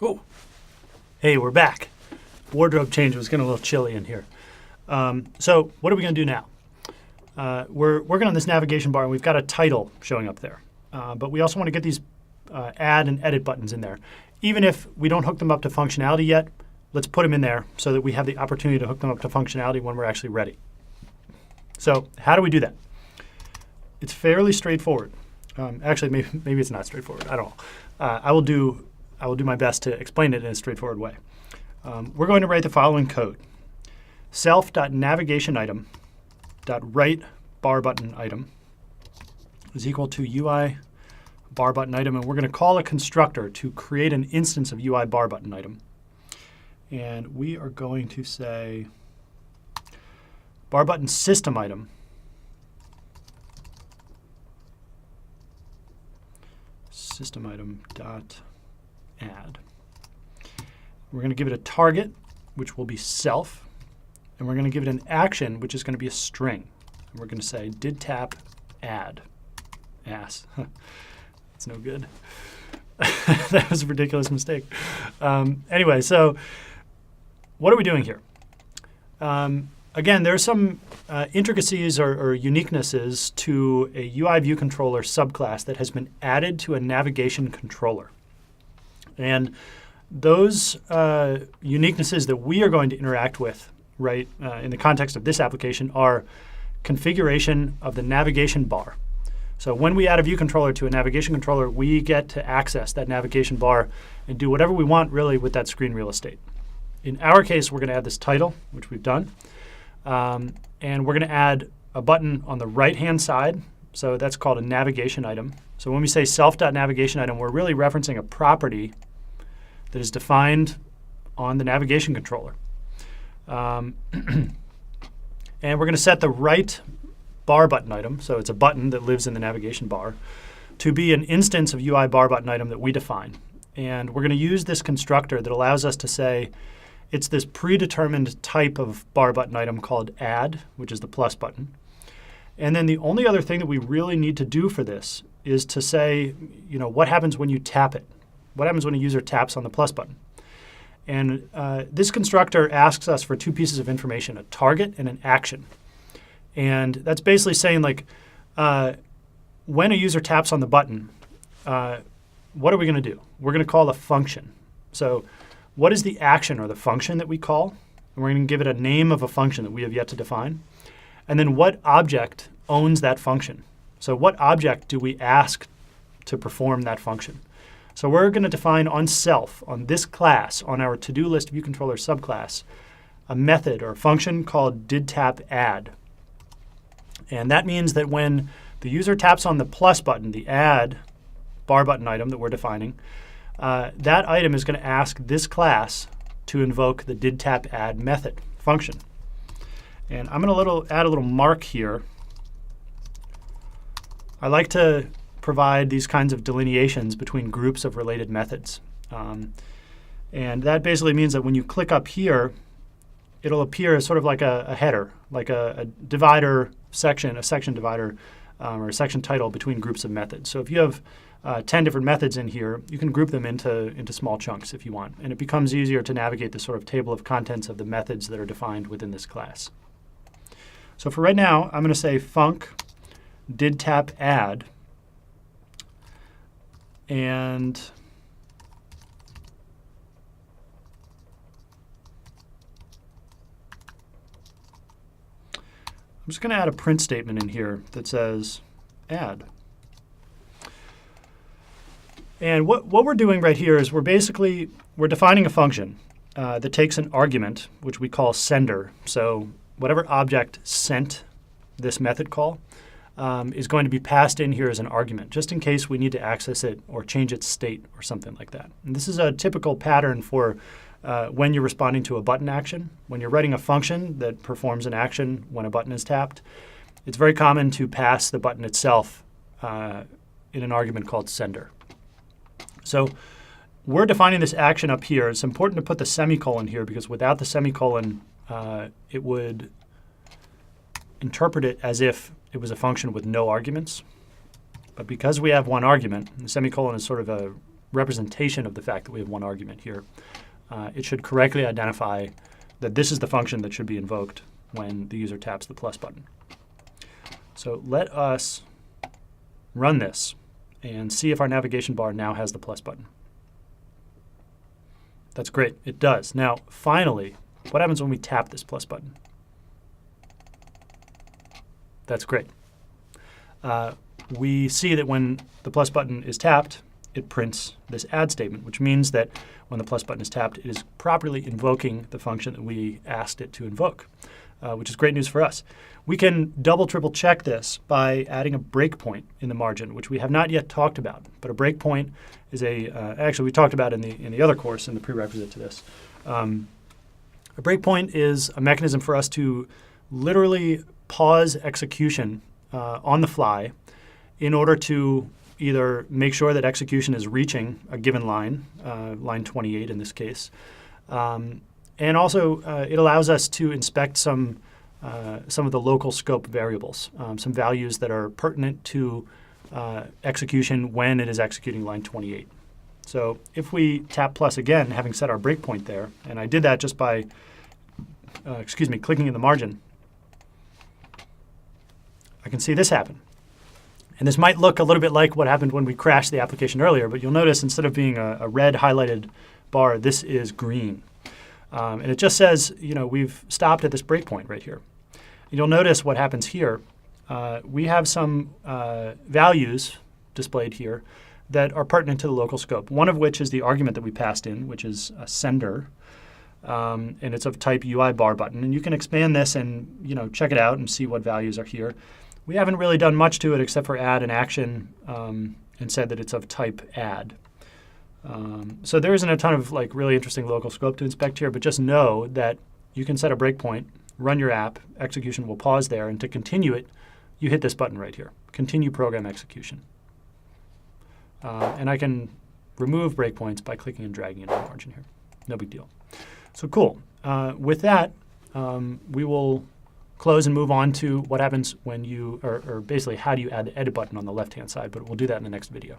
Oh, hey, we're back. Wardrobe change was getting a little chilly in here. So what are we going to do now? We're working on this navigation bar, and we've got a title showing up there. But we also want to get these add and edit buttons in there. Even if we don't hook them up to functionality yet, let's put them in there so that we have the opportunity to hook them up to functionality when we're actually ready. So how do we do that? It's fairly straightforward. Actually, maybe it's not straightforward. I don't know. I will do my best to explain it in a straightforward way. We're going to write the following code. Self.navigationItem.write bar button item is equal to UI bar button item, and we're going to call a constructor to create an instance of UI bar button item. And we are going to say bar button system item dot add. We're going to give it a target, which will be self, and we're going to give it an action, which is going to be a string. And we're going to say did tap add. Ass. That's no good. That was a ridiculous mistake. Anyway, so what are we doing here? Again, there are some intricacies or uniquenesses to a UI view controller subclass that has been added to a navigation controller. And those uniquenesses that we are going to interact with, right, in the context of this application are configuration of the navigation bar. So when we add a view controller to a navigation controller, we get to access that navigation bar and do whatever we want, really, with that screen real estate. In our case, we're going to add this title, which we've done. And we're going to add a button on the right-hand side. So that's called a navigation item. So when we say self.navigation item, we're really referencing a property that is defined on the navigation controller. And we're going to set the right bar button item, so it's a button that lives in the navigation bar, to be an instance of UI bar button item that we define. And we're going to use this constructor that allows us to say it's this predetermined type of bar button item called add, which is the plus button. And then the only other thing that we really need to do for this is to say, you know, what happens when you tap it? What happens when a user taps on the plus button? And this constructor asks us for two pieces of information, a target and an action. And that's basically saying, like, when a user taps on the button, what are we going to do? We're going to call a function. So what is the action or the function that we call? And we're going to give it a name of a function that we have yet to define. And then what object owns that function? So what object do we ask to perform that function? So we're going to define on self, on this class, on our to-do list view controller subclass, a method or a function called didTapAdd. And that means that when the user taps on the plus button, the add bar button item that we're defining, that item is going to ask this class to invoke the didTapAdd method function. And I'm going to add a little mark here. I like to provide these kinds of delineations between groups of related methods. And that basically means that when you click up here, it'll appear as sort of like a header, like a divider section, a section divider, or a section title between groups of methods. So if you have 10 different methods in here, you can group them into small chunks if you want. And it becomes easier to navigate the sort of table of contents of the methods that are defined within this class. So for right now, I'm going to say func didTapAdd. And I'm just going to add a print statement in here that says add. And what we're doing right here is we're defining a function that takes an argument, which we call sender. So whatever object sent this method call is going to be passed in here as an argument, just in case we need to access it or change its state or something like that. And this is a typical pattern for when you're responding to a button action. When you're writing a function that performs an action when a button is tapped, it's very common to pass the button itself in an argument called sender. So we're defining this action up here. It's important to put the semicolon here because without the semicolon, it would interpret it as if it was a function with no arguments. But because we have one argument, the semicolon is sort of representation of the fact that we have one argument here. It should correctly identify that this is the function that should be invoked when the user taps the plus button. So let us run this and see if our navigation bar now has the plus button. That's great. It does. Now, finally, what happens when we tap this plus button? That's great. We see that when the plus button is tapped, it prints this add statement, which means that when the plus button is tapped, it is properly invoking the function that we asked it to invoke, which is great news for us. We can double, triple check this by adding a breakpoint in the margin, which we have not yet talked about. But a breakpoint is actually we talked about in the other course in the prerequisite to this. A breakpoint is a mechanism for us to literally pause execution on the fly in order to either make sure that execution is reaching a given line, line 28 in this case, and also it allows us to inspect some of the local scope variables, some values that are pertinent to execution when it is executing line 28. So if we tap plus again, having set our breakpoint there, and I did that just by, clicking in the margin, I can see this happen. And this might look a little bit like what happened when we crashed the application earlier, but you'll notice instead of being a red highlighted bar, this is green. And it just says, we've stopped at this breakpoint right here. And you'll notice what happens here. We have some values displayed here that are pertinent to the local scope, one of which is the argument that we passed in, which is a sender. And it's of type UI bar button. And you can expand this and check it out and see what values are here. We haven't really done much to it except for add an action and said that it's of type add. So there isn't a ton of really interesting local scope to inspect here, but just know that you can set a breakpoint, run your app, execution will pause there, and to continue it, you hit this button right here, continue program execution. And I can remove breakpoints by clicking and dragging it in the margin here. No big deal. So cool. With that, we will close and move on to what happens when you, or basically how do you add the edit button on the left-hand side, but we'll do that in the next video.